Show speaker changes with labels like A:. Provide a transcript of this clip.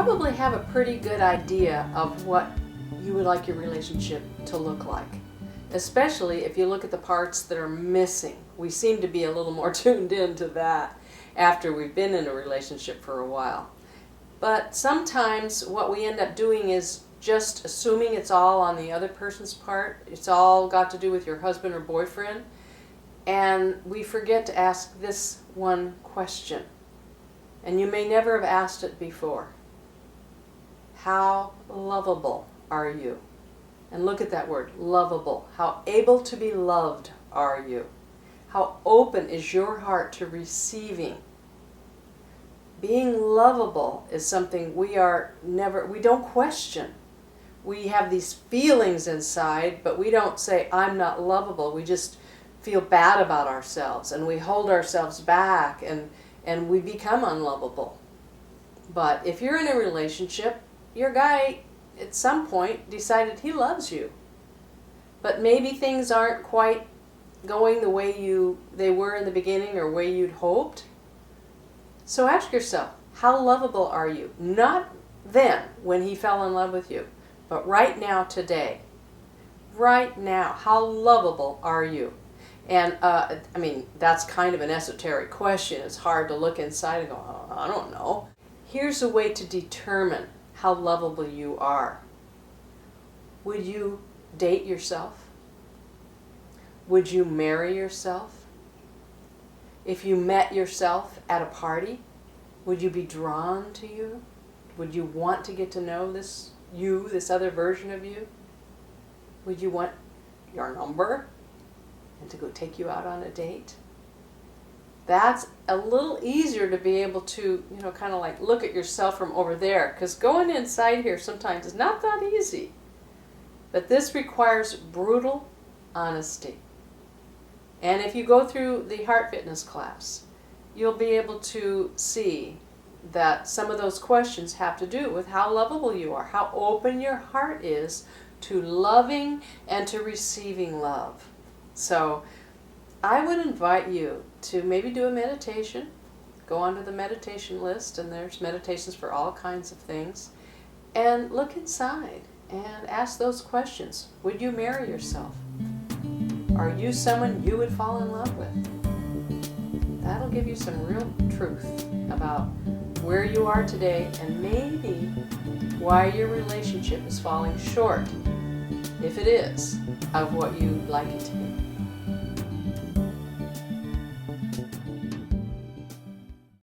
A: probably have a pretty good idea of what you would like your relationship to look like, especially if you look at the parts that are missing. We seem to be a little more tuned into that after we've been in a relationship for a while. But sometimes what we end up doing is just assuming it's all on the other person's part. It's all got to do with your husband or boyfriend. And we forget to ask this one question. And you may never have asked it before. How lovable are you? And look at that word, lovable. How able to be loved are you? How open is your heart to receiving? Being lovable is something we don't question. We have these feelings inside, but we don't say, I'm not lovable. We just feel bad about ourselves, and we hold ourselves back, and we become unlovable. But if you're in a relationship, your guy at some point decided he loves you. But maybe things aren't quite going the way they were in the beginning or way you'd hoped. So ask yourself, how lovable are you? Not then, when he fell in love with you, but right now, today. Right now, how lovable are you? And, that's kind of an esoteric question. It's hard to look inside and go, oh, I don't know. Here's a way to determine how lovable you are. Would you date yourself? Would you marry yourself? If you met yourself at a party, would you be drawn to you? Would you want to get to know this other version of you? Would you want your number and to go take you out on a date? That's a little easier to be able to, kind of like look at yourself from over there, because going inside here sometimes is not that easy. But this requires brutal honesty. And if you go through the heart fitness class, you'll be able to see that some of those questions have to do with how lovable you are, how open your heart is to loving and to receiving love. So I would invite you to maybe do a meditation. Go onto the meditation list, and there's meditations for all kinds of things. And look inside and ask those questions. Would you marry yourself? Are you someone you would fall in love with? That'll give you some real truth about where you are today, and maybe why your relationship is falling short, if it is, of what you'd like it to be.